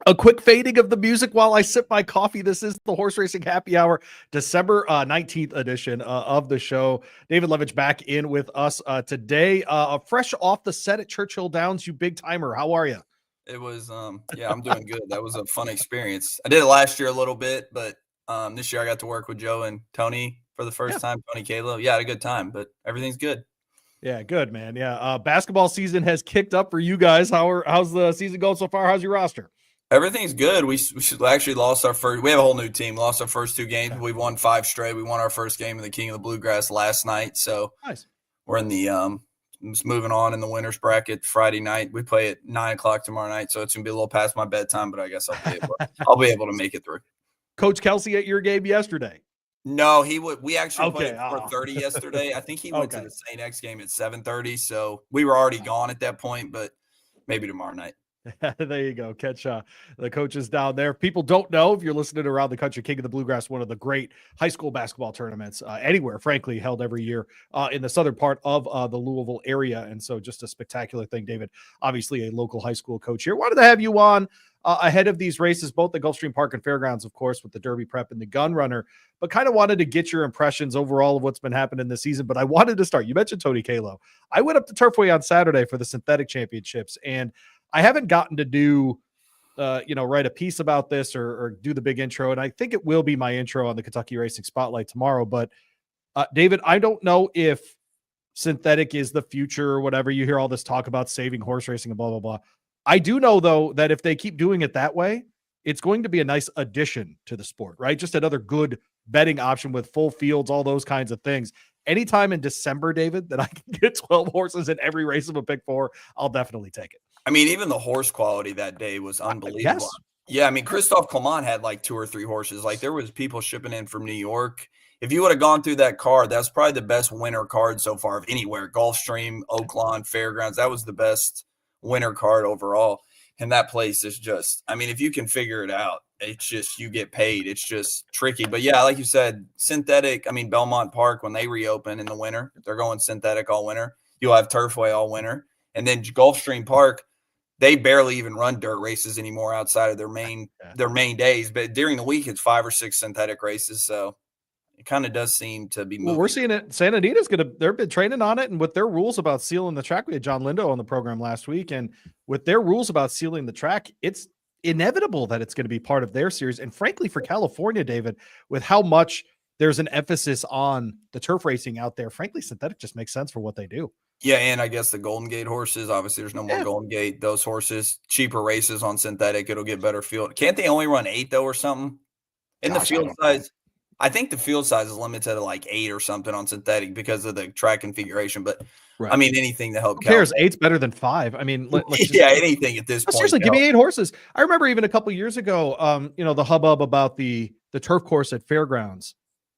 A quick fading of the music while I sip my coffee. This is the Horse Racing Happy Hour, December 19th edition of the show. David Levitch back in with us today. Fresh off the set at Churchill Downs, you big timer. How are you? It was, yeah, I'm doing good. That was a fun experience. I did it last year a little bit, but this year I got to work with Joe and Tony for the first time. Tony Kalo. Yeah, I had a good time, but everything's good. Yeah, good, man. Yeah, basketball season has kicked up for you guys. How's the season going so far? How's your roster? Everything's good. We actually lost our first. We have a whole new team. Lost our first 2 games. Okay. We've won 5 straight. We won our first game of the King of the Bluegrass last night. So Nice. we're in the just moving on in the winners bracket Friday night. We play at 9:00 tomorrow night, so it's gonna be a little past my bedtime, but I guess I'll be able to make it through. Coach Kelsey at your game yesterday. No, he would. We actually played Okay. at 4:30 yesterday. I think he went to Okay. the St. X game at 7:30, so we were already gone at that point, but maybe tomorrow night. There you go. Catch the coaches down there. If people don't know, if you're listening around the country, King of the Bluegrass, one of the great high school basketball tournaments anywhere, frankly, held every year in the southern part of the Louisville area. And so just a spectacular thing, David, obviously a local high school coach here. Wanted to have you on ahead of these races, both the Gulfstream Park and Fairgrounds, of course, with the Derby Prep and the Gun Runner, but kind of wanted to get your impressions overall of what's been happening this season. But I wanted to start. You mentioned Tony Kalo. I went up to Turfway on Saturday for the synthetic championships, and I haven't gotten to do, write a piece about this or do the big intro. And I think it will be my intro on the Kentucky Racing Spotlight tomorrow. But David, I don't know if synthetic is the future or whatever. You hear all this talk about saving horse racing and blah, blah, blah. I do know, though, that if they keep doing it that way, it's going to be a nice addition to the sport, right? Just another good betting option with full fields, all those kinds of things. Anytime in December, David, that I can get 12 horses in every race of a pick 4, I'll definitely take it. I mean, even the horse quality that day was unbelievable. Yes. Yeah, I mean, Christophe Clement had like 2 or 3 horses. Like there was people shipping in from New York. If you would have gone through that card, that's probably the best winter card so far of anywhere. Gulfstream, Oaklawn, Fairgrounds. That was the best winter card overall. And that place is just, I mean, if you can figure it out, it's just, you get paid. It's just tricky. But yeah, like you said, synthetic, I mean, Belmont Park, when they reopen in the winter, they're going synthetic all winter. You'll have Turfway all winter. And then Gulfstream Park, they barely even run dirt races anymore outside of their main days. But during the week, it's 5 or 6 synthetic races. So it kind of does seem to be moving. Well, we're seeing it. Santa Anita's they've been training on it. And with their rules about sealing the track, we had John Lindo on the program last week. And with their rules about sealing the track, it's inevitable that it's going to be part of their series. And frankly, for California, David, with how much there's an emphasis on the turf racing out there, frankly, synthetic just makes sense for what they do. Yeah, and I guess the Golden Gate horses, obviously there's no more Golden Gate. Those horses, cheaper races on synthetic, it'll get better field. Can't they only run 8, though, or something? In the field size, I think the field size is limited to like 8 or something on synthetic because of the track configuration. But, I mean, anything to help. Who cares? 8's better than 5. I mean, anything at this point. Seriously, give me 8 horses. I remember even a couple years ago, the hubbub about the turf course at Fairgrounds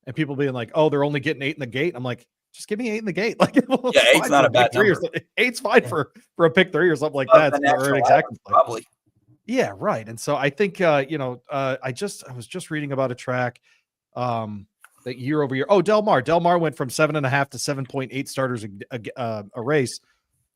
and people being like, oh, they're only getting 8 in the gate. I'm like, just give me 8 in the gate. Like, 8's not a bad number. 8's fine for a pick 3 or something like that. Exactly. Probably. Yeah, right. And so I think, I was just reading about a track that year over year. Oh, Del Mar. Del Mar went from 7.5 to 7.8 starters a race.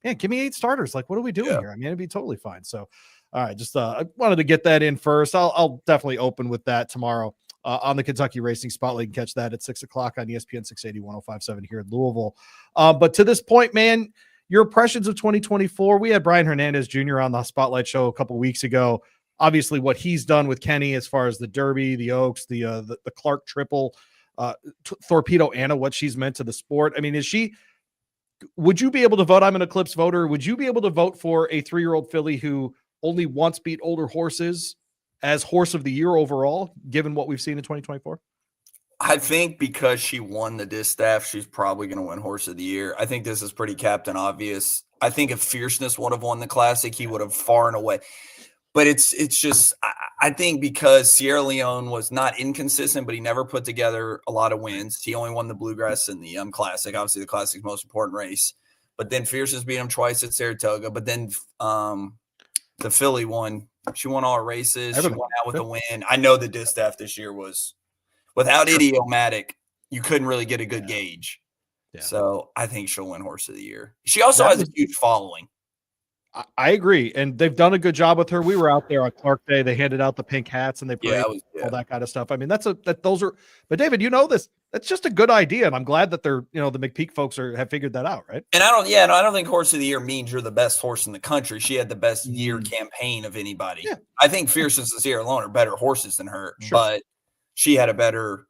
Man, give me 8 starters. Like, what are we doing here? I mean, it'd be totally fine. So, all right, just I wanted to get that in first. I'll definitely open with that tomorrow. On the Kentucky Racing Spotlight. You can catch that at 6 o'clock on ESPN 680 1057 here in Louisville. But to this point, man, your impressions of 2024. We had Brian Hernandez Jr. on the Spotlight show a couple weeks ago. Obviously, what he's done with Kenny as far as the Derby, the Oaks, the Clark Triple, Torpedo Anna, what she's meant to the sport. I mean, would you be able to vote? I'm an Eclipse voter. Would you be able to vote for a 3-year-old filly who only once beat older horses as horse of the year overall, given what we've seen in 2024? I think because she won the distaff, she's probably going to win horse of the year. I think this is pretty captain obvious. I think if Fierceness would have won the Classic, he would have far and away. But it's just, I think because Sierra Leone was not inconsistent, but he never put together a lot of wins. He only won the Bluegrass and the Classic. Obviously, the Classic's most important race. But then Fierceness beat him twice at Saratoga. But then the filly won. She won all her races. She went out with a win. I know the distaff this year was without Idiomatic, you couldn't really get a good gauge. Yeah. So I think she'll win horse of the year. She also has a huge following. I agree, and they've done a good job with her. We were out there on Clark Day. They handed out the pink hats and they paraded all that kind of stuff. I mean, those are. But David, you know this. That's just a good idea, and I'm glad that they're the McPeak folks have figured that out, right? And I don't think Horse of the Year means you're the best horse in the country. She had the best year campaign of anybody. Yeah. I think Fierceness and Sierra Leone are better horses than her, but she had a better,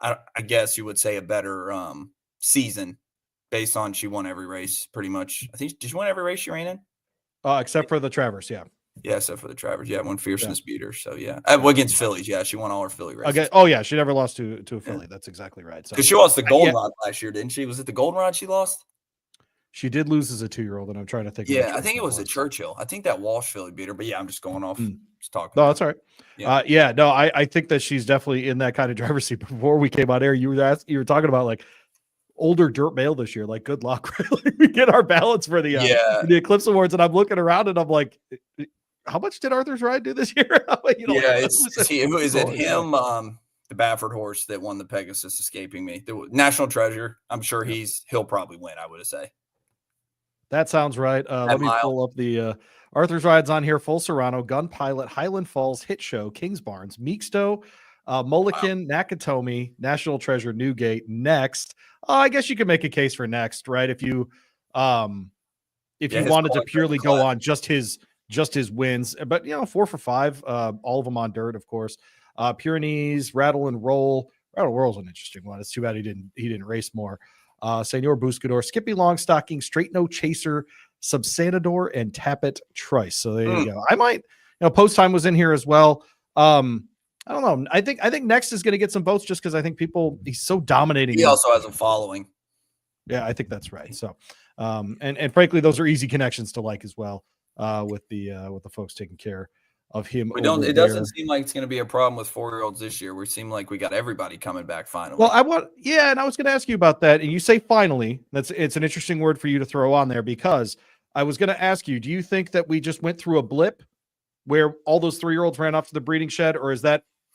I guess you would say, a better season based on she won every race pretty much. I think did she win every race she ran in? Except for the Travers, yeah. Yeah, except for the Travers. Yeah, when Fierceness beat her. So, against Phillies, she won all her Philly races. Okay. Oh, yeah, she never lost to a Philly. That's exactly right. Because she lost the Goldenrod last year, didn't she? Was it the Goldenrod she lost? She did lose as a 2-year-old, and I'm trying to think. Yeah, I think it was a Churchill. I think that Walsh Philly beat her, but I'm just going off. Just talking. No, that's all right. I think that she's definitely in that kind of driver's seat. Before we came on air, you were talking about like older dirt male this year. Like, good luck. Like, we get our ballots for the Eclipse Awards, and I'm looking around and I'm like, how much did Arthur's Ride do this year? Is it him? The Baffert horse that won the Pegasus, escaping me. The National Treasure. I'm sure he'll probably win. I would say. That sounds right. Let me pull up the Arthur's Rides on here. Full Serrano, Gun Pilot, Highland Falls, Hit Show, Kings Barnes, Meekstow, Mulligan, Nakatomi, National Treasure, Newgate. Next, I guess you could make a case for Next, right? If you wanted to purely go on just his wins, but 4 for 5, all of them on dirt, of course. Pyrenees, Rattle and Roll. Rattle and Roll's an interesting one. It's too bad he didn't race more. Senor Buscador, Skippy Longstocking, Straight No Chaser, Subsanador, and Tappet Trice. So there you go. I might, Post Time was in here as well. I don't know. I think Next is going to get some votes just because I think he's so dominating. He also has a following. Yeah, I think that's right. So, and frankly, those are easy connections to like as well. With the folks taking care of him. It doesn't seem like it's going to be a problem with 4-year-olds this year. We seem like we got everybody coming back finally. Well, and I was going to ask you about that. And you say finally. It's an interesting word for you to throw on there, because I was going to ask you, do you think that we just went through a blip where all those 3-year-olds ran off to the breeding shed, or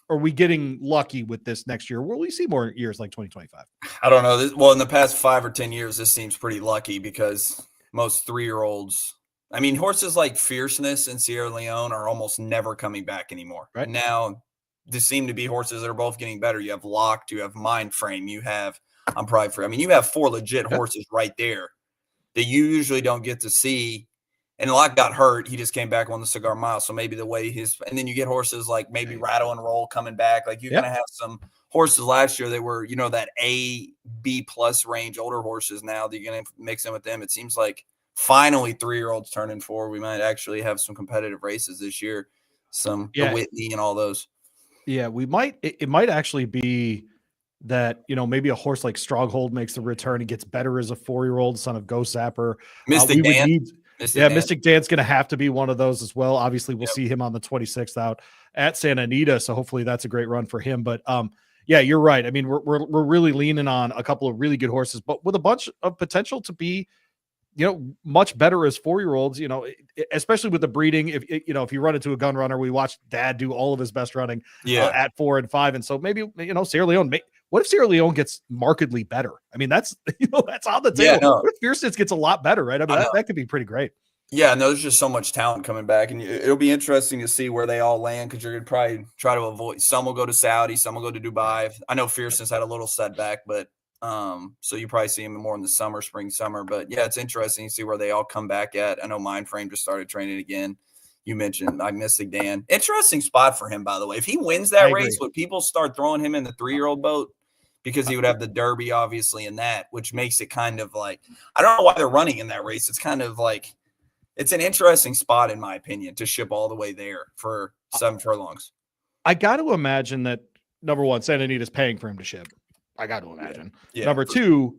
are we getting lucky with this next year? Will we see more years like 2025? I don't know. In the past 5 or 10 years, this seems pretty lucky because most 3-year-olds, I mean, horses like Fierceness and Sierra Leone are almost never coming back anymore. Right now, there seem to be horses that are both getting better. You have Locked, you have Mind Frame, you have you have 4 legit horses right there that you usually don't get to see. And Lock got hurt. He just came back on the Cigar Mile. So maybe the way and then you get horses like maybe Rattle and Roll coming back. Like you're going to have some horses last year that were, that A, B plus range older horses now that you're going to mix in with them. It seems like finally 3-year-olds turning 4. We might actually have some competitive races this year. The Whitney and all those. Yeah, we might. It might actually be that, maybe a horse like Stronghold makes the return and gets better as a 4-year-old, son of Ghost Zapper. Mystic Dan. Mystic Dan's going to have to be one of those as well. Obviously, we'll see him on the 26th out at Santa Anita, so hopefully that's a great run for him. But you're right. I mean, we're really leaning on a couple of really good horses, but with a bunch of potential to be, much better as 4-year-olds. Especially with the breeding. If you run into a gun runner, we watched Dad do all of his best running at 4 and 5, and so maybe Sierra Leone. What if Sierra Leone gets markedly better? I mean, that's that's on the table. Yeah, no. What if Fierceness gets a lot better, right? I mean, that could be pretty great. Yeah, no, there's just so much talent coming back, and it'll be interesting to see where they all land, because you're going to probably try to avoid. Some will go to Saudi, some will go to Dubai. I know Fierceness had a little setback, but so you probably see him more in the spring, summer. But yeah, it's interesting to see where they all come back at. I know Mind Frame just started training again. You mentioned Mystic Dan. Interesting spot for him, by the way. If he wins that race, would people start throwing him in the 3-year-old boat? Because he would have the Derby, obviously, in that, which makes it kind of like, I don't know why they're running in that race. It's kind of like, it's an interesting spot, in my opinion, to ship all the way there for 7 furlongs. I got to imagine that, number one, Santa Anita's paying for him to ship. I got to imagine. Yeah, number two,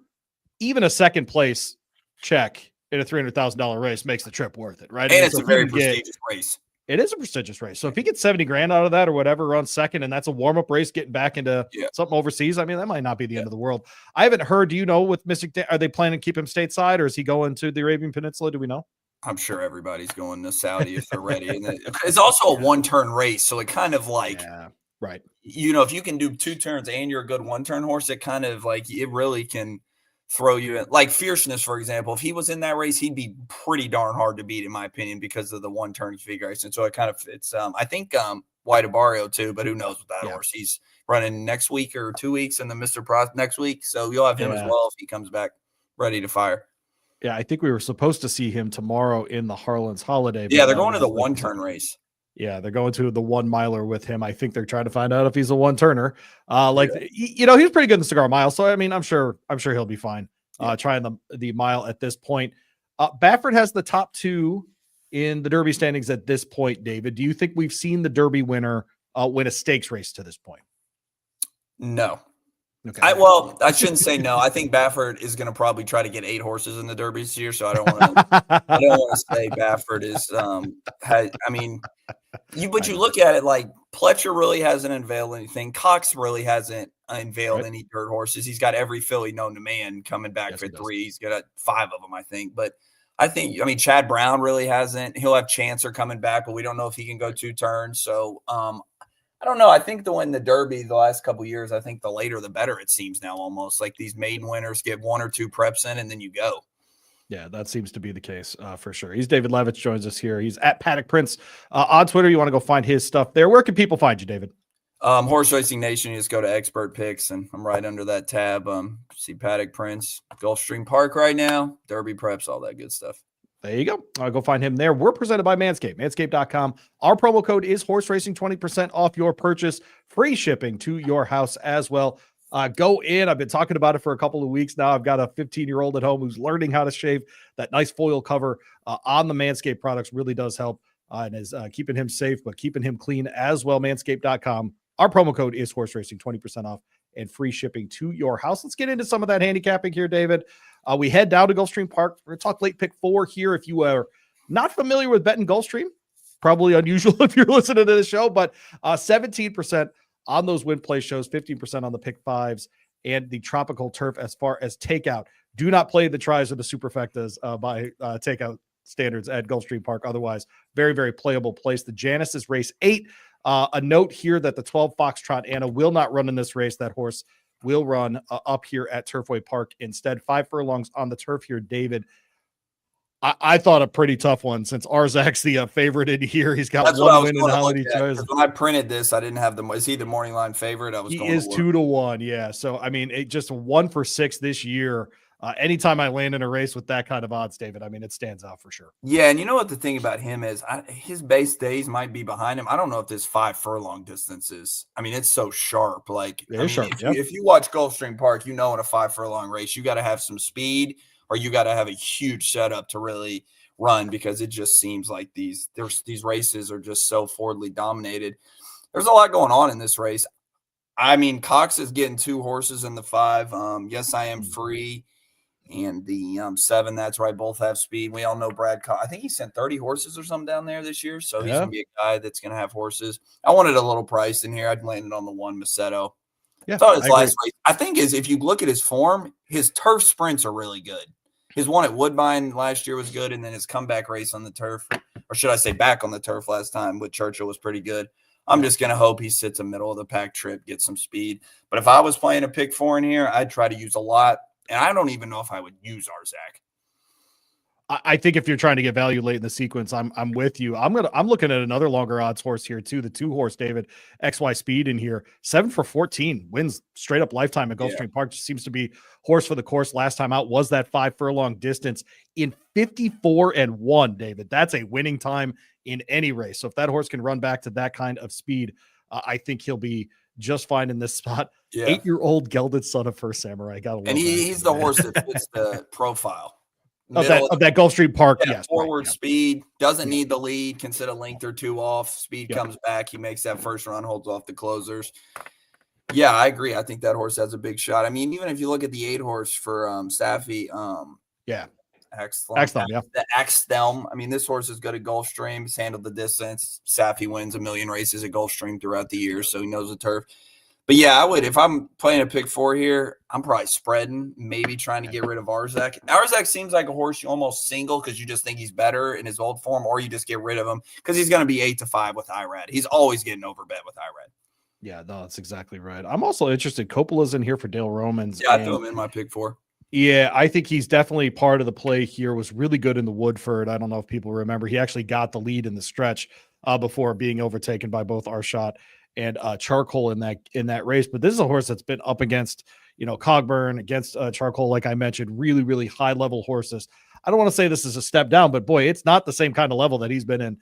even a second place check in a $300,000 race makes the trip worth it, right? And it's a very prestigious race. It is a prestigious race. So if he gets $70,000 out of that or whatever, runs second, and that's a warm-up race getting back into something overseas, I mean, that might not be the end of the world. I haven't heard, do you know, with Mystic Dan, are they planning to keep him stateside, or is he going to the Arabian Peninsula? Do we know? I'm sure everybody's going to Saudi if they're ready. And it's also a one-turn race, so it kind of like, right. If you can do 2 turns and you're a good 1-turn horse, it kind of like, it really can throw you in. Like Fierceness, for example, if he was in that race, he'd be pretty darn hard to beat, in my opinion, because of the one-turn configuration. So it kind of fits. I think White Abario too, but who knows with that horse? He's running next week or 2 weeks, and the Mr. Pross next week. So you'll have him as well if he comes back ready to fire. Yeah, I think we were supposed to see him tomorrow in the Harlan's Holiday. Yeah, they're going to the one-turn race. Yeah, they're going to the 1 miler with him. I think they're trying to find out if he's a one-turner. You know, he's pretty good in the Cigar Mile, so I mean, I'm sure he'll be fine. Trying the mile at this point. Baffert has the top 2 in the Derby standings at this point. David, do you think we've seen the Derby winner win a stakes race to this point? No. Okay. I shouldn't say no. I think Baffert is going to probably try to get 8 horses in the Derby this year, so I don't want to say Baffert is. But you look at it like Pletcher really hasn't unveiled anything. Cox really hasn't unveiled any dirt horses. He's got every filly known to man coming back for 3. He's got 5 of them, I think. But I mean, Chad Brown really hasn't. He'll have Chancer coming back, but we don't know if he can go 2 turns. So I don't know. I think to win the Derby the last couple of years, I think the later the better, it seems now almost. Like these maiden winners get 1 or 2 preps in and then you go. Yeah, that seems to be the case for sure. He's David Levitch, joins us here. He's at Paddock Prince on Twitter. You want to go find his stuff there. Where can people find you, David? Horse Racing Nation, you just go to Expert Picks, and I'm right under that tab. See Paddock Prince, Gulfstream Park right now, Derby preps, all that good stuff. There you go. I'll go find him there. We're presented by Manscaped, manscaped.com. Our promo code is horse racing, 20% off your purchase, free shipping to your house as well. Go in. I've been talking about it for a couple of weeks now. I've got a 15-year-old at home who's learning how to shave. That nice foil cover on the Manscaped products really does help and is keeping him safe, but keeping him clean as well. Manscaped.com. Our promo code is horse racing, 20% off and free shipping to your house. Let's get into some of that handicapping here, David. We head down to Gulfstream Park. We're going to talk late pick 4 here. If you are not familiar with betting Gulfstream, probably unusual if you're listening to the show, but 17% on those win play shows, 15% on the pick 5s and the tropical turf as far as takeout. Do not play the tries or the superfectas by takeout standards at Gulfstream Park. Otherwise, very, very playable place. The Janus is race 8. A note here that the 12 Foxtrot Anna will not run in this race. That horse will run up here at Turfway Park instead. 5 furlongs on the turf here, David. I thought a pretty tough one since Arzak's the favorite in here. He's got one win in how many choices. When I printed this, I didn't have the. Is he the morning line favorite? He is 2-1. Yeah. So I mean, it just 1 for 6 this year. Anytime I land in a race with that kind of odds, David, I mean, it stands out for sure. Yeah, and you know what the thing about him is, his base days might be behind him. I don't know if this 5 furlong distance is. I mean, it's so sharp. Like, if you watch Gulfstream Park, you know in a 5 furlong race, you got to have some speed or you got to have a huge setup to really run because it just seems like these races are just so forwardly dominated. There's a lot going on in this race. I mean, Cox is getting 2 horses in the 5. Yes, I Am Free. And the 7, that's right, both have speed. We all know Brad Cox. I think he sent 30 horses or something down there this year. So he's going to be a guy that's going to have horses. I wanted a little price in here. I'd landed on the 1 Macedo. Yeah, his last race. I think if you look at his form, his turf sprints are really good. His one at Woodbine last year was good. And then his comeback race on the turf, or should I say back on the turf last time with Churchill was pretty good. I'm just going to hope he sits a middle of the pack trip, gets some speed. But if I was playing a pick 4 in here, I'd try to use a lot. And I don't even know if I would use Arzak. I think if you're trying to get value late in the sequence, I'm with you. I'm looking at another longer odds horse here too. The 2 horse David XY Speed in here, 7 for 14 wins straight up lifetime at Gulfstream Park. Just seems to be horse for the course. Last time out was that 5 furlong distance in 54-1. David, that's a winning time in any race. So if that horse can run back to that kind of speed, I think he'll be just fine in this spot. 8-year-old gelded son of First Samurai. And he's the horse that fits the profile. Of that Gulfstream Park, yes. Forward speed, doesn't need the lead, can sit a length or 2 off. Speed comes back. He makes that first run, holds off the closers. Yeah, I agree. I think that horse has a big shot. I mean, even if you look at the 8 horse for Safi, Axthelm, the Axthelm. I mean, this horse is good at Gulfstream. He's handled the distance. Safi wins a million races at Gulfstream throughout the year, so he knows the turf. But yeah, I would, if I'm playing a pick 4 here, I'm probably spreading, maybe trying to get rid of Arzak. Arzak seems like a horse you almost single because you just think he's better in his old form, or you just get rid of him because he's going to be 8-5 with IRAD. He's always getting overbet with IRAD. Yeah, no, that's exactly right. I'm also interested. Coppola's in here for Dale Romans. Yeah, I threw him in my pick 4. Yeah, I think he's definitely part of the play here. Was really good in the Woodford. I don't know if people remember. He actually got the lead in the stretch before being overtaken by both Arshot and Charcoal in that race. But this is a horse that's been up against, Cogburn, against Charcoal, like I mentioned, really, really high level horses. I don't want to say this is a step down, but boy, it's not the same kind of level that he's been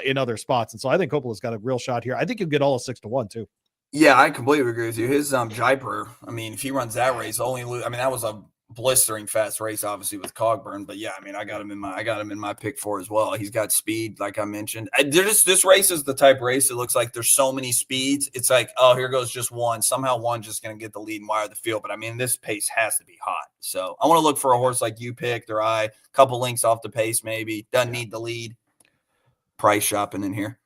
in other spots. And so I think Coppola's got a real shot here. I think he'll get all of 6-1 too. Yeah, I completely agree with you. His Jaipur, I mean, if he runs that race, that was a blistering fast race, obviously with Cogburn. But yeah, I mean, I got him in my pick 4 as well. He's got speed, like I mentioned. This race is the type of race. It looks like there's so many speeds. It's like, oh, here goes just one. Somehow one just going to get the lead and wire the field. But I mean, this pace has to be hot. So I want to look for a horse like you picked, or a couple links off the pace, maybe doesn't need the lead. Price shopping in here.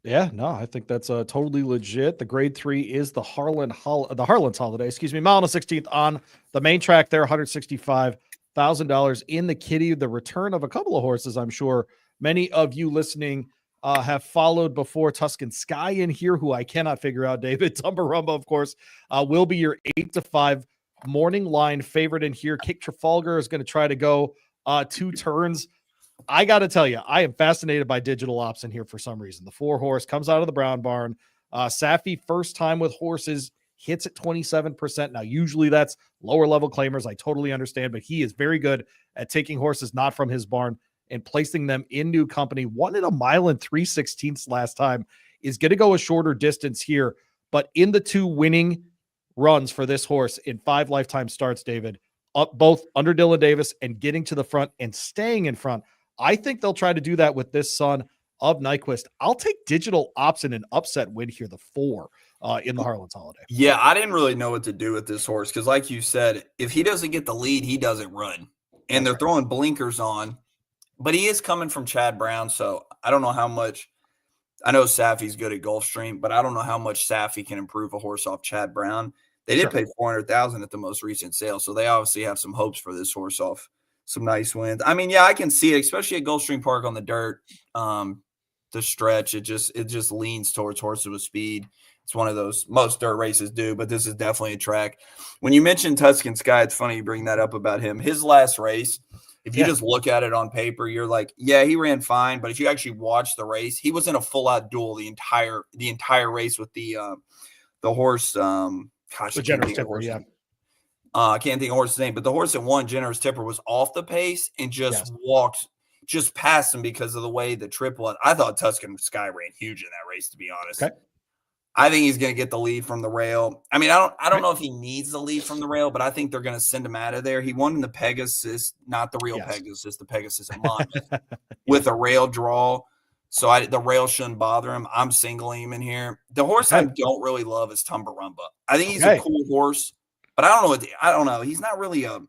Yeah, no, I think that's totally legit. The grade 3 is the Harlan's Holiday, mile and a 16th on the main track there, $165,000 in the kitty. The return of a couple of horses, I'm sure many of you listening have followed before. Tuscan Sky in here, who I cannot figure out. David Tumbarumba, of course, will be your 8-5 morning line favorite in here. Kick Trafalgar is going to try to go 2 turns. I got to tell you, I am fascinated by digital ops in here for some reason. The 4-horse comes out of the Brown Barn. Safi, first time with horses, hits at 27%. Now, usually that's lower level claimers. I totally understand, but he is very good at taking horses not from his barn and placing them in new company. Won at 1 mile and 3/16 last time. Is going to go a shorter distance here, but in the 2 winning runs for this horse in 5 lifetime starts, David, up both under Dylan Davis and getting to the front and staying in front. I think they'll try to do that with this son of Nyquist. I'll take digital ops in an upset win here, the 4 in the Harlan's Holiday. Yeah, I didn't really know what to do with this horse because, like you said, if he doesn't get the lead, he doesn't run. And they're throwing blinkers on. But he is coming from Chad Brown, so I don't know how much. I know Safi's good at Gulfstream, but I don't know how much Safi can improve a horse off Chad Brown. They did pay $400,000 at the most recent sale, so they obviously have some hopes for this horse off some nice wins. I mean, yeah, I can see it, especially at Gulfstream Park on the dirt. The stretch, it just leans towards horses with speed. It's one of those most dirt races do, but this is definitely a track. When you mentioned Tuscan Sky, it's funny you bring that up about him. His last race, if you just look at it on paper, you're like, yeah, he ran fine. But if you actually watch the race, he was in a full-out duel the entire race with the horse. The Generous Tipper, yeah. I can't think of horse's name, but the horse that won, Generous Tipper, was off the pace and just walked just past him because of the way the trip was. I thought Tuscan Sky ran huge in that race, to be honest. Okay. I think he's going to get the lead from the rail. I mean, I don't know if he needs the lead from the rail, but I think they're going to send him out of there. He won in the Pegasus, not the real Pegasus, the Pegasus at Monmouth, with a rail draw. So the rail shouldn't bother him. I'm singling him in here. The horse I don't really love is Tumbarumba. I think he's a cool horse, but I don't know. He's not really I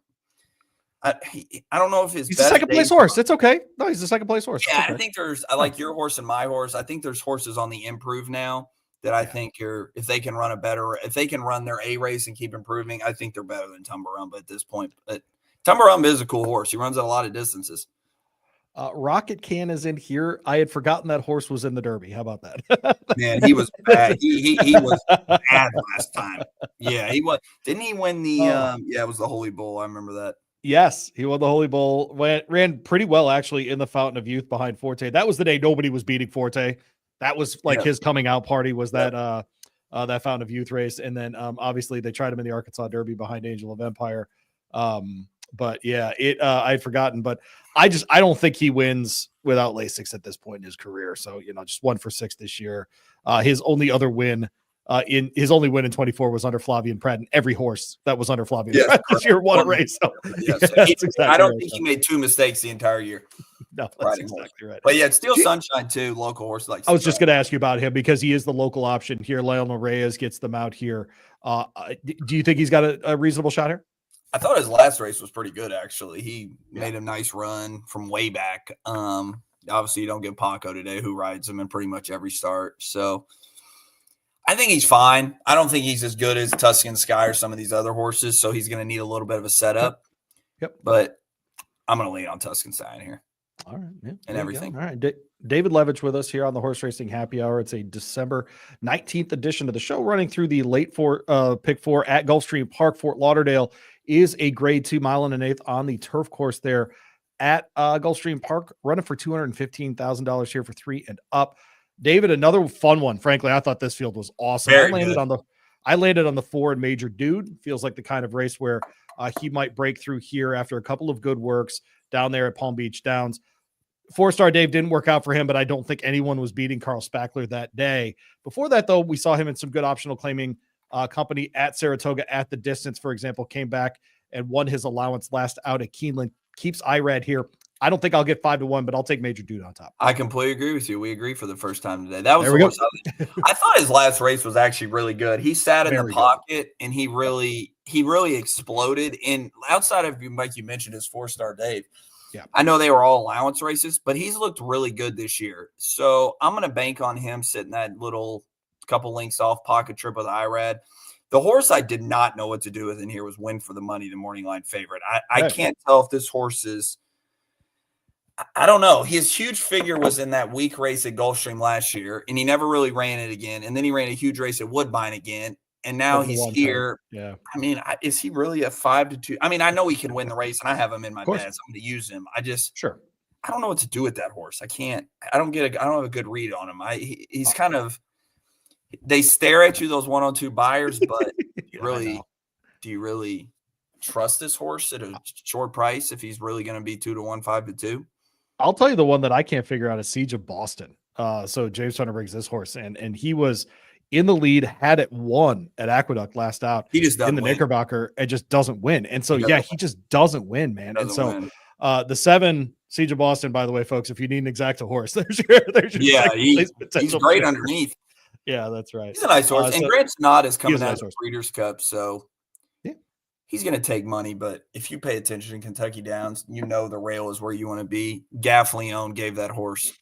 don't know if he's a second place horse. It's okay. No, he's a second place horse. Yeah, okay. I like your horse and my horse. I think there's horses on the improve now that I think if they can run their A race and keep improving, I think they're better than Tumbarumba at this point. But Tumbarumba is a cool horse. He runs at a lot of distances. Rocket Can is in here. I had forgotten that horse was in the Derby. How about that? Man, he was bad. He was bad last time. Yeah, he was. Didn't he win the it was the Holy Bull. I remember that. Yes, he won the Holy Bull. Ran pretty well actually in the Fountain of Youth behind Forte. That was the day nobody was beating Forte. That was like his coming out party was that that Fountain of Youth race. And then obviously they tried him in the Arkansas Derby behind Angel of Empire. But yeah, I'd forgotten, but I don't think he wins without Lasix at this point in his career. So, just 1 for 6 this year. His only win in 24 was under Flavian Pratt, and every horse that was under Flavian Pratt this year won a race. So, exactly I don't think he made 2 mistakes the entire year. No, that's exactly right. But yeah, it's Steel Sunshine too, local horse like. I was just going to ask you about him because he is the local option here. Lionel Reyes gets them out here. Do you think he's got a reasonable shot here? I thought his last race was pretty good, actually. He made a nice run from way back. Obviously, you don't get Paco today, who rides him in pretty much every start. So I think he's fine. I don't think he's as good as Tuscan Sky or some of these other horses, so he's going to need a little bit of a setup. Yep. But I'm going to lean on Tuscan Sky in here. All right. Yeah, and everything. All right. David Levitch with us here on the Horse Racing Happy Hour. It's a December 19th edition of the show, running through the late pick 4 at Gulfstream Park, Fort Lauderdale is a grade 2 mile and an eighth on the turf course there at Gulfstream Park, running for $215,000 here for 3 and up. David, another fun one. Frankly, I thought this field was awesome. I landed on the 4 and Major Dude. Feels like the kind of race where he might break through here after a couple of good works down there at Palm Beach Downs. 4-star Dave didn't work out for him, but I don't think anyone was beating Carl Spackler that day. Before that, though, we saw him in some good optional claiming company at Saratoga at the distance, for example, came back and won his allowance last out at Keeneland. Keeps IRAD here. I don't think I'll get 5-1, but I'll take Major Dude on top. I completely agree with you. We agree for the first time today. That was the horse. I thought his last race was actually really good. He sat in the pocket and he really exploded. And outside of, like you mentioned, his 4-star Dave. Yeah, I know they were all allowance races, but he's looked really good this year. So I'm going to bank on him sitting that little couple links off pocket trip with IRAD. The horse I did not know what to do with in here was Win for the Money, the morning line favorite. I can't tell if this horse is – I don't know. His huge figure was in that weak race at Gulfstream last year, and he never really ran it again. And then he ran a huge race at Woodbine again. And now he's here. Yeah. I mean, is he really a 5-2? I mean, I know he can win the race, and I have him in my bets. I'm going to use him. I don't know what to do with that horse. I don't have a good read on him. He's kind of – they stare at you, those 102 buyers, but do you really trust this horse at a short price if he's really going to be 2-1, 5-2? I'll tell you the one that I can't figure out is Siege of Boston. So James Hunter brings this horse in, and he was – in the lead, had it won at Aqueduct last out. He just doesn't in the win. Knickerbocker and just doesn't win. And so, he just doesn't win, man. And so win. The 7 Siege of Boston, by the way, folks, if you need an exacta horse, there's your he's great underneath. Yeah, that's right. He's a nice horse. And Grant Snod is coming out of the Breeders' Cup, so he's going to take money. But if you pay attention in Kentucky Downs, you know the rail is where you want to be. Gaff Leone gave that horse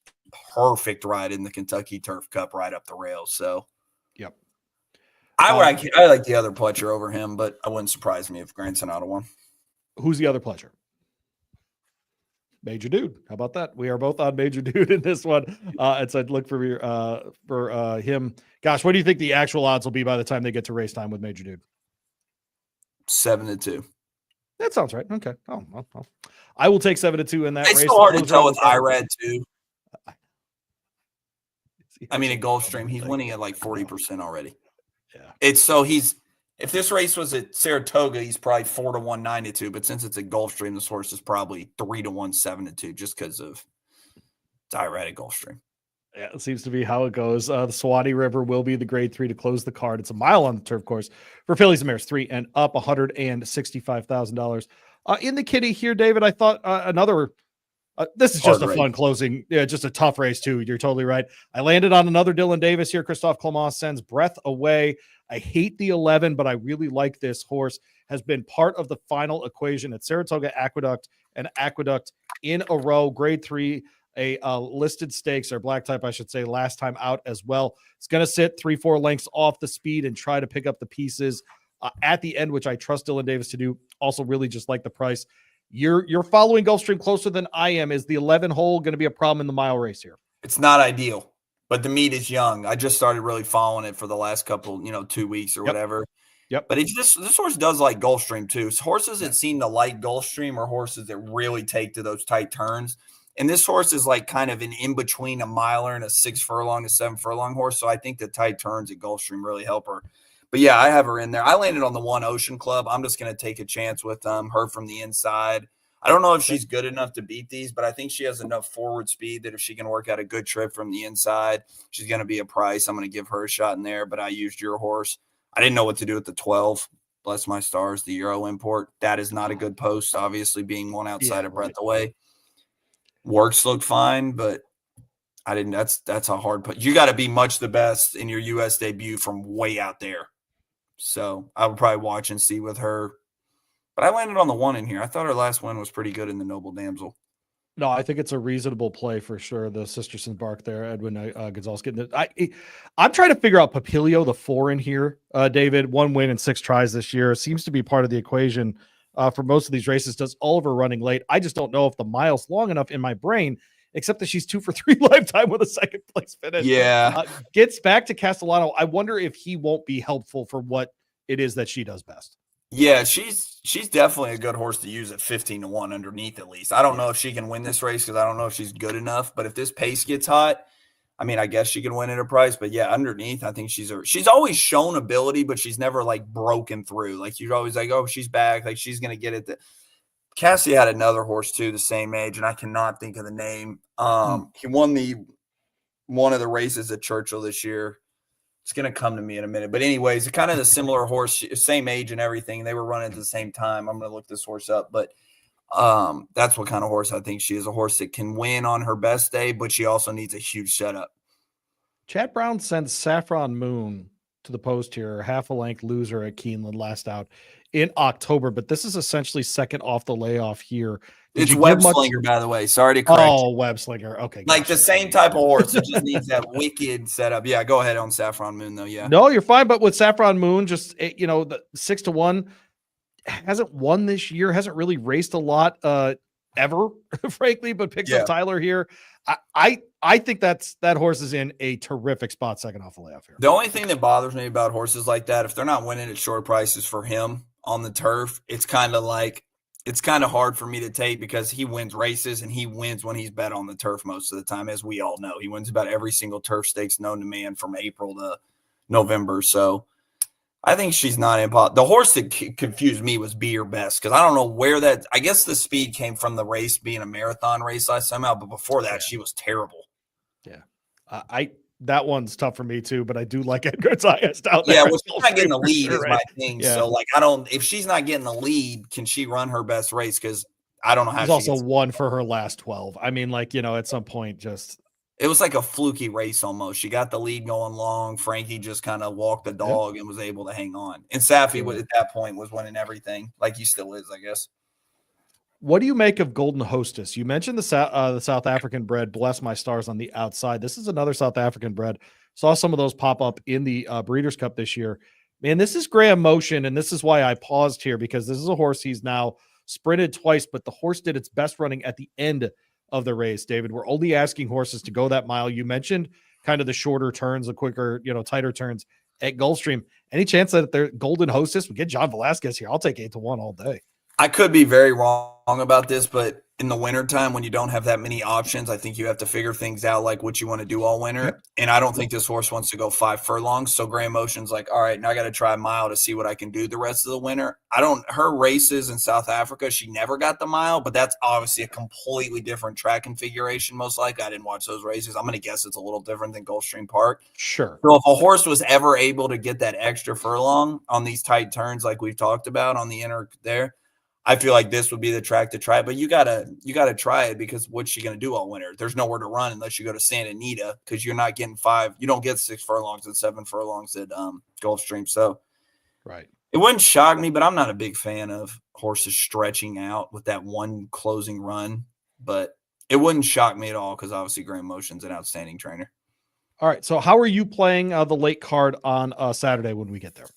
perfect ride in the Kentucky Turf Cup right up the rail. So. Yep. I like the other Pletcher over him, but it wouldn't surprise me if Grant Sonata won. Who's the other Pletcher? Major Dude. How about that? We are both on Major Dude in this one. And so I'd look for him. Gosh, what do you think the actual odds will be by the time they get to race time with Major Dude? 7-2. That sounds right. Okay. Oh, well. I will take 7-2 in that race. It's so hard to tell with IRAD too. I mean, at Gulfstream, he's winning at like 40% already. Yeah. If this race was at Saratoga, he's probably 4-1, 9-2. But since it's at Gulfstream, this horse is probably 3-1, 7-2, just because of IRAD at Gulfstream. Yeah, it seems to be how it goes. The Suwannee River will be the grade 3 to close the card. It's a mile on the turf course for fillies and mares 3 and up, $165,000. In the kitty here, David, I thought another. This is just a fun closing. Yeah, just a tough race, too. You're totally right. I landed on another Dylan Davis here. Christophe Clement sends breath away. I hate the 11, but I really like this horse. Has been part of the final equation at Saratoga Aqueduct and Aqueduct in a row. Grade 3, a listed stakes, or black type, I should say, last time out as well. It's going to sit 3-4 lengths off the speed and try to pick up the pieces at the end, which I trust Dylan Davis to do. Also really just like the price. You're following Gulfstream closer than I am. Is the 11 hole going to be a problem in the mile race here? It's not ideal, but the meet is young. I just started really following it for the last couple, 2 weeks or whatever. Yep. But this horse does like Gulfstream too. So horses that seem to like Gulfstream are horses that really take to those tight turns. And this horse is like kind of an in between a miler and a 6 furlong to 7 furlong horse. So I think the tight turns at Gulfstream really help her. But yeah, I have her in there. I landed on the 1 Ocean Club. I'm just going to take a chance with her from the inside. I don't know if she's good enough to beat these, but I think she has enough forward speed that if she can work out a good trip from the inside, she's going to be a price. I'm going to give her a shot in there, but I used your horse. I didn't know what to do with the 12. Bless my stars, the Euro import. That is not a good post, obviously, being one outside of breath away. Works look fine, but I didn't. That's a hard put. You got to be much the best in your U.S. debut from way out there. So I would probably watch and see with her. But I landed on the 1 in here. I thought her last win was pretty good in the Noble Damsel. No, I think it's a reasonable play for sure. The Sisterson Bark there, Edwin Gonzalez getting it. I'm trying to figure out Papilio, the 4 in here, David. 1 win and 6 tries this year. Seems to be part of the equation for most of these races. Does Oliver running late? I just don't know if the mile's long enough in my brain, except that she's 2 for 3 lifetime with a second place finish. Yeah. Gets back to Castellano. I wonder if he won't be helpful for what it is that she does best. Yeah, she's definitely a good horse to use at 15-1 underneath at least. I don't know if she can win this race because I don't know if she's good enough. But if this pace gets hot, I mean, I guess she can win at a price. But yeah, underneath, I think she's always shown ability, but she's never like broken through. Like you're always like, oh, she's back, like she's gonna get it. Cassie had another horse too, the same age, and I cannot think of the name. He won one of the races at Churchill this year. It's going to come to me in a minute. But anyways, kind of the similar horse, same age and everything. They were running at the same time. I'm going to look this horse up. But that's what kind of horse I think she is. A horse that can win on her best day, but she also needs a huge setup. Chad Brown sends Saffron Moon to the post here, half a length loser at Keeneland last out in October. But this is essentially second off the layoff here. It's Web Slinger, by the way. Sorry to correct. Oh, Web Slinger. Okay. Like the same type of horse. It just needs that wicked setup. Yeah, go ahead on Saffron Moon, though. Yeah. No, you're fine. But with Saffron Moon, just, the 6-1 hasn't won this year, hasn't really raced a lot ever, frankly, but picks up Tyler here. I think that horse is in a terrific spot second off the layoff here. The only thing that bothers me about horses like that, if they're not winning at short prices for him on the turf, it's kind of hard for me to take because he wins races and he wins when he's bet on the turf most of the time, as we all know. He wins about every single turf stakes known to man from April to November. So I think she's not impossible. The horse that confused me was Be Your Best because I don't know where that – I guess the speed came from the race being a marathon race last time out, but before that, she was terrible. Yeah. That one's tough for me too, but I do like Edgar's highest out there. Yeah, well, she's not getting the lead is my thing. Yeah. So, if she's not getting the lead, can she run her best race? Because I don't know how. She's also won for her last 12. I mean, at some point, it was like a fluky race almost. She got the lead going long. Frankie just kind of walked the dog and was able to hang on. And Safi at that point was winning everything, like he still is, I guess. What do you make of Golden Hostess? You mentioned the South African bred, Bless My Stars on the outside. This is another South African bred. Saw some of those pop up in the Breeders' Cup this year. Man, this is Graham Motion, and this is why I paused here, because this is a horse he's now sprinted twice, but the horse did its best running at the end of the race, David. We're only asking horses to go that mile. You mentioned kind of the shorter turns, the quicker, tighter turns at Gulfstream. Any chance that they're Golden Hostess? We get John Velasquez here. I'll take 8-1 all day. I could be very wrong about this, but in the wintertime, when you don't have that many options, I think you have to figure things out like what you want to do all winter. Yep. And I don't think this horse wants to go 5 furlongs. So Graham Motion's like, all right, now I got to try a mile to see what I can do the rest of the winter. Her races in South Africa, she never got the mile, but that's obviously a completely different track configuration. Most likely, I didn't watch those races. I'm going to guess it's a little different than Gulfstream Park. Sure. So if a horse was ever able to get that extra furlong on these tight turns, like we've talked about on the inner there, I feel like this would be the track to try, but you gotta try it because what's she gonna do all winter? There's nowhere to run unless you go to Santa Anita because you're not getting 5. You don't get 6 furlongs and 7 furlongs at Gulfstream. So, right, it wouldn't shock me, but I'm not a big fan of horses stretching out with that one closing run. But it wouldn't shock me at all because obviously Graham Motion's an outstanding trainer. All right, so how are you playing the late card on Saturday when we get there?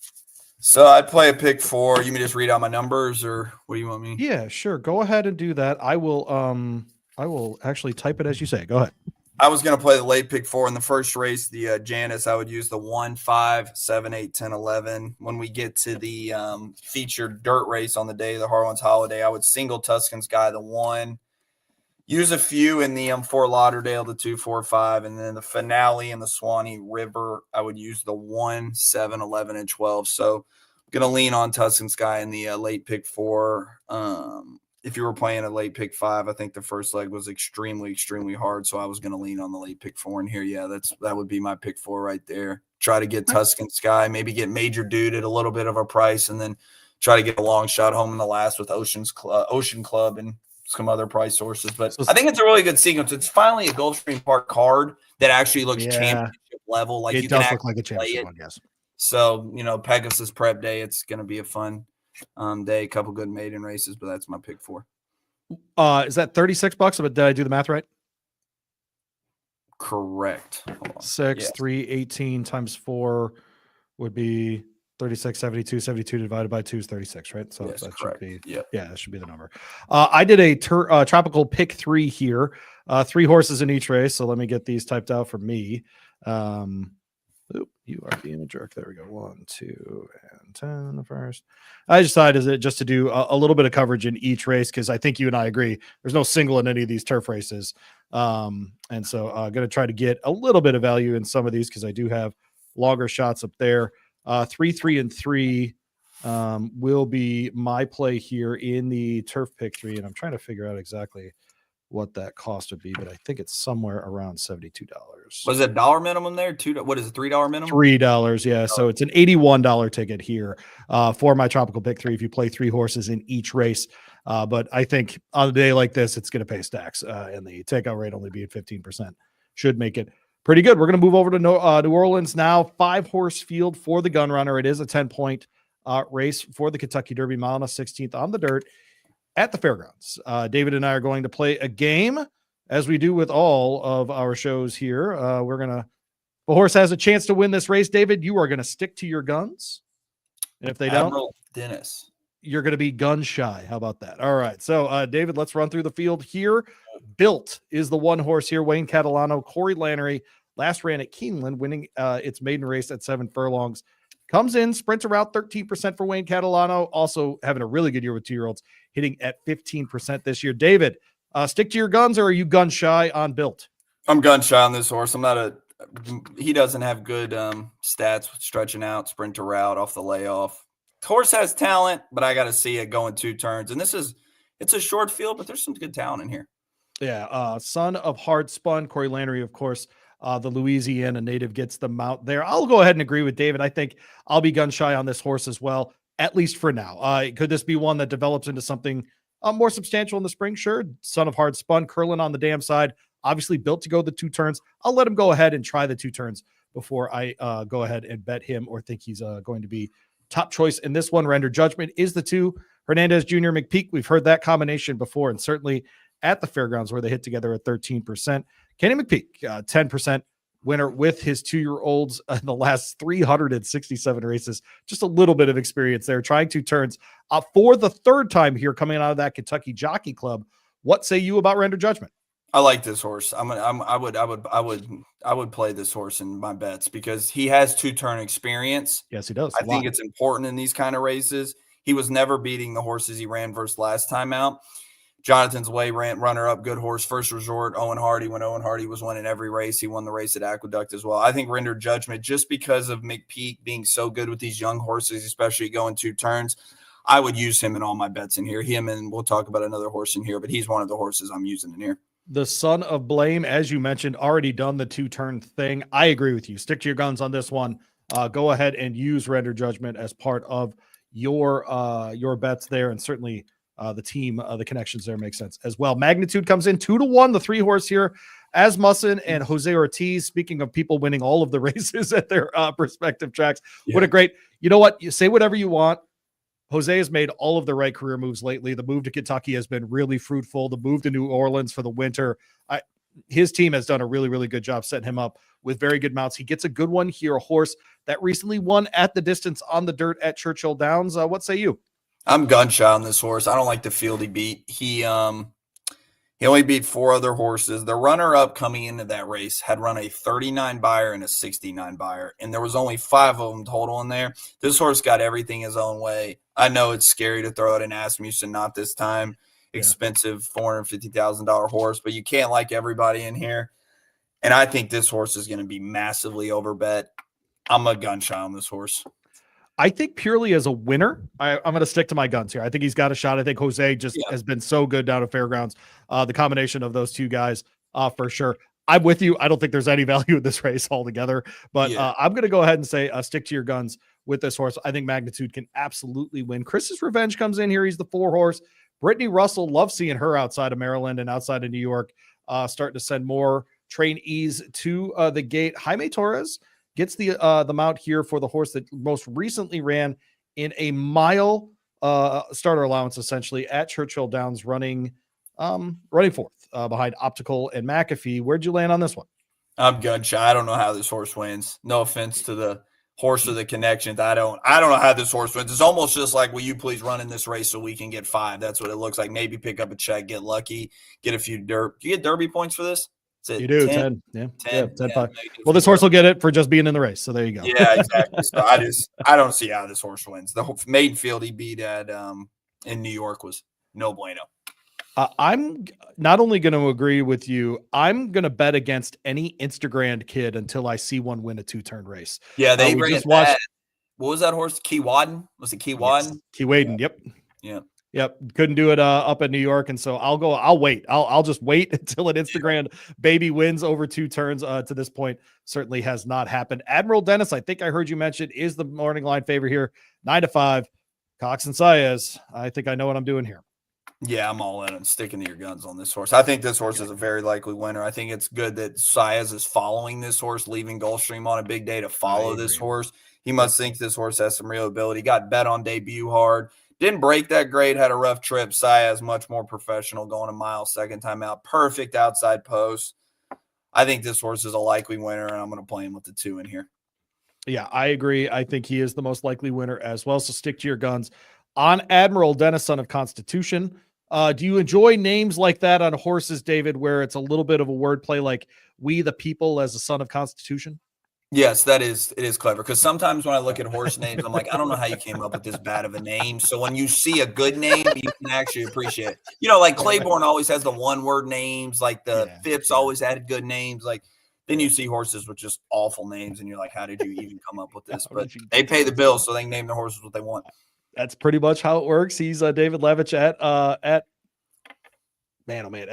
So I'd play a pick 4. You may just read out my numbers, or what do you want me? Yeah, sure. Go ahead and do that. I will actually type it as you say. Go ahead. I was going to play the late pick 4 in the first race, the Janus. I would use the 1, 5, 7, 8, 10, 11. When we get to the featured dirt race on the day of the Harlan's holiday, I would single Tuscan Sky, the 1. Use a few in the Fort Lauderdale, the 2, 4, 5, and then the finale in the Swanee River, I would use the 1, 7, 11, and 12. So I'm going to lean on Tuscan Sky in the late pick 4. If you were playing a late pick 5, I think the first leg was extremely, extremely hard. So I was going to lean on the late pick 4 in here. Yeah, that would be my pick 4 right there. Try to get Tuscan Sky, maybe get Major Dude at a little bit of a price, and then try to get a long shot home in the last with Ocean Club and some other price sources. But I think it's a really good sequence. It's finally a Gulfstream Park card that actually looks championship level. Like it does look like a championship one, yes. So, Pegasus Prep Day, it's going to be a fun day. A couple good maiden races, but that's my pick 4. Is that $36? But did I do the math right? Correct. 6, 3, 18 times 4 would be 36, 72, 72 divided by 2 is 36, right? So yes, that correct. should be, that should be the number. I did a tropical pick 3 here, 3 horses in each race. So let me get these typed out for me. Oop, you are being a jerk. There we go. 1, 2, and 10 in the first. I decided just to do a little bit of coverage in each race because I think you and I agree there's no single in any of these turf races. And so I'm going to try to get a little bit of value in some of these because I do have longer shots up there. 3, 3, and 3 will be my play here in the turf pick 3. And I'm trying to figure out exactly what that cost would be, but I think it's somewhere around $72. Was it $1 minimum there? What is it? $3 minimum? $3, yeah. So it's an $81 ticket here for my tropical pick 3 if you play 3 horses in each race. But I think on a day like this, it's going to pay stacks, and the takeout rate only being 15% should make it pretty good. We're going to move over to New Orleans now. 5-horse field for the Gun Runner. It is a 10-point race for the Kentucky Derby, mile and a 16th on the dirt at the fairgrounds. David and I are going to play a game, as we do with all of our shows here. The horse has a chance to win this race. David, you are going to stick to your guns. And if they Admiral don't, Dennis, you're going to be gun shy. How about that? All right. So, David, let's run through the field here. Built is the 1 horse here. Wayne Catalano, Corey Lannery, last ran at Keeneland, winning its maiden race at 7 furlongs. Comes in, sprints around 13% for Wayne Catalano. Also having a really good year with 2-year-olds, hitting at 15% this year. David, stick to your guns, or are you gun shy on Built? I'm gun shy on this horse. He doesn't have good stats stretching out, sprinter route off the layoff. Horse has talent, but I got to see it going 2 turns. And it's a short field, but there's some good talent in here. Yeah. Son of Hard Spun, Corey Lannery, of course, the Louisiana native, gets the mount there. I'll go ahead and agree with David. I think I'll be gun shy on this horse as well, at least for now. Could this be one that develops into something more substantial in the spring? Sure. Son of Hard Spun, curling on the damn side, obviously built to go the 2 turns. I'll let him go ahead and try the 2 turns before I go ahead and bet him or think he's going to be top choice in this one. Render Judgment is the 2. Hernandez Jr. McPeak. We've heard that combination before, and certainly at the fairgrounds where they hit together at 13%. Kenny McPeak, 10% winner with his 2-year-olds in the last 367 races. Just a little bit of experience there, trying 2 turns for the 3rd time here, coming out of that Kentucky Jockey Club. What say you about Render Judgment? I like this horse. I would play this horse in my bets because he has 2-turn experience. Yes, he does. I think it's important in these kind of races. He was never beating the horses he ran versus last time out. Jonathan's Way ran runner-up, good horse, first resort. Owen Hardy, when Owen Hardy was winning every race, he won the race at Aqueduct as well. I think Render Judgment, just because of McPeak being so good with these young horses, especially going 2 turns, I would use him in all my bets in here. Him, and we'll talk about another horse in here, but he's one of the horses I'm using in here. The Son of Blame, as you mentioned, already done the 2-turn thing. I agree with you. Stick to your guns on this one. Go ahead and use Render Judgment as part of your bets there, and certainly the team, the connections there make sense as well. Magnitude comes in 2-1, the 3-horse here, Asmussen and Jose Ortiz. Speaking of people winning all of the races at their respective tracks, What a great, you know what, you say whatever you want. Jose has made all of the right career moves lately. The move to Kentucky has been really fruitful. The move to New Orleans for the winter, his team has done a really, really good job setting him up with very good mounts. He gets a good one here, a horse that recently won at the distance on the dirt at Churchill Downs. What say you? I'm gun shy on this horse. I don't like the field he beat. He only beat 4 other horses. The runner-up coming into that race had run a 39 buyer and a 69 buyer, and there was only 5 of them total in there. This horse got everything his own way. I know it's scary to throw out an Asmussen, not this time. Expensive $450,000 horse, but you can't like everybody in here. And I think this horse is going to be massively overbet. I'm a gun shy on this horse. I think purely as a winner, I'm going to stick to my guns here. I think he's got a shot. I think Jose has been so good down at fairgrounds. The combination of those 2 guys, for sure. I'm with you. I don't think there's any value in this race altogether, but I'm going to go ahead and say stick to your guns with this horse. I think Magnitude can absolutely win. Chris's Revenge comes in here. He's the 4-horse. Brittany Russell, love seeing her outside of Maryland and outside of New York, starting to send more trainees to the gate. Jaime Torres gets the mount here for the horse that most recently ran in a mile starter allowance, essentially at Churchill Downs, running 4th behind Optical and McAfee. Where'd you land on this one? I'm gun shy. I don't know how this horse wins. No offense to the horse or the connections. I don't know how this horse wins. It's almost just like, will you please run in this race so we can get 5? That's what it looks like. Maybe pick up a check, get lucky, get a few dirt. Do you get Derby points for this? You do 10. Yeah. 10, Yeah, 5. Well, this horse will get it for just being in the race. So there you go. Yeah, exactly. So I don't see how this horse wins. The maiden field he beat at in New York was no bueno. I'm not only going to agree with you, I'm going to bet against any Instagram kid until I see one win a 2-turn race. Yeah, they we ran just watched. What was that horse? Keewaydin? Was it Keewaydin? Yes. Keewaydin. Yeah. Yep. Yep. Couldn't do it up in New York. And so I'll wait. I'll just wait until an Instagram baby wins over 2 turns. To this point, certainly has not happened. Admiral Dennis, I think I heard you mention, is the morning line favorite here. 9-5. Cox and Saez. I think I know what I'm doing here. Yeah, I'm all in and sticking to your guns on this horse. I think this horse is a very likely winner. I think it's good that Saez is following this horse, leaving Gulfstream on a big day to follow this horse. He must think this horse has some real ability. Got bet on debut hard. Didn't break that great, had a rough trip. Saez much more professional, going a mile second time out. Perfect outside post. I think this horse is a likely winner, and I'm going to play him with the 2 in here. Yeah, I agree. I think he is the most likely winner as well. So stick to your guns on Admiral Dennis, son of Constitution. Do you enjoy names like that on horses, David, where it's a little bit of a wordplay, like we the people as a son of Constitution? Yes, it is clever, because sometimes when I look at horse names, I'm like, I don't know how you came up with this bad of a name. So when you see a good name, you can actually appreciate it. Like Claiborne always has the one-word names, like the Phipps always had good names. Like then you see horses with just awful names, and you're like, how did you even come up with this? But they pay the bills, so they can name their horses what they want. That's pretty much how it works. He's David Levitch at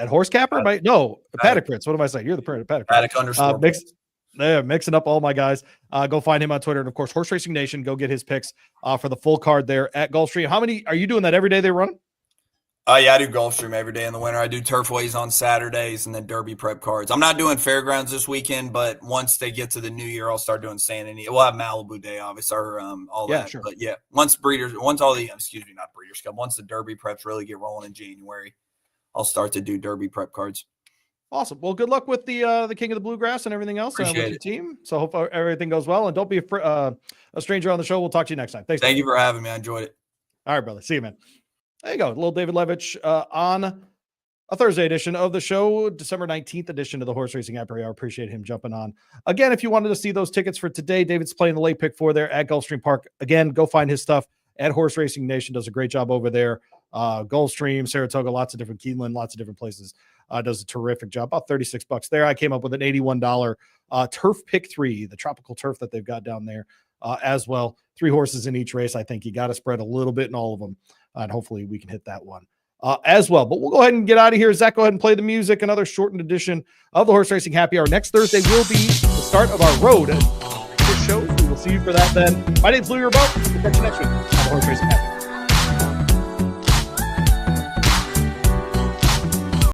Horse Capper? Paddock Prince. What am I saying? You're the Paddock. Paddock _ mixing up all my guys. Go find him on Twitter. And of course, Horse Racing Nation, go get his picks for the full card there at Gulfstream. How many are you doing that every day they run? Yeah, I do Gulfstream every day in the winter. I do Turfways on Saturdays and then Derby prep cards. I'm not doing Fairgrounds this weekend, but once they get to the new year, I'll start doing Santa Anita. We'll have Malibu Day, obviously, or all that. Sure. But yeah, once the Derby preps really get rolling in January, I'll start to do Derby prep cards. Awesome. Well, good luck with the King of the Bluegrass and everything else with your team. So hope everything goes well, and don't be a stranger on the show. We'll talk to you next time. Thanks. Thank you for having me. I enjoyed it. All right, brother. See you, man. There you go. Little David Levitch on a Thursday edition of the show, December 19th edition of the Horse Racing Happy Hour. Appreciate him jumping on. Again, if you wanted to see those tickets for today, David's playing the late pick 4 there at Gulfstream Park. Again, go find his stuff at Horse Racing Nation. Does a great job over there. Gulfstream, Saratoga, lots of different Keeneland, lots of different places. Does a terrific job. About $36 there. I came up with an $81 turf pick 3, the tropical turf that they've got down there as well. 3 horses in each race. I think you got to spread a little bit in all of them, and hopefully we can hit that one as well. But we'll go ahead and get out of here. Zach, go ahead and play the music. Another shortened edition of the Horse Racing Happy Hour. Next Thursday will be the start of our road show. We will see you for that then. My name's Louie. We'll catch you next week on the Horse Racing Happy Hour.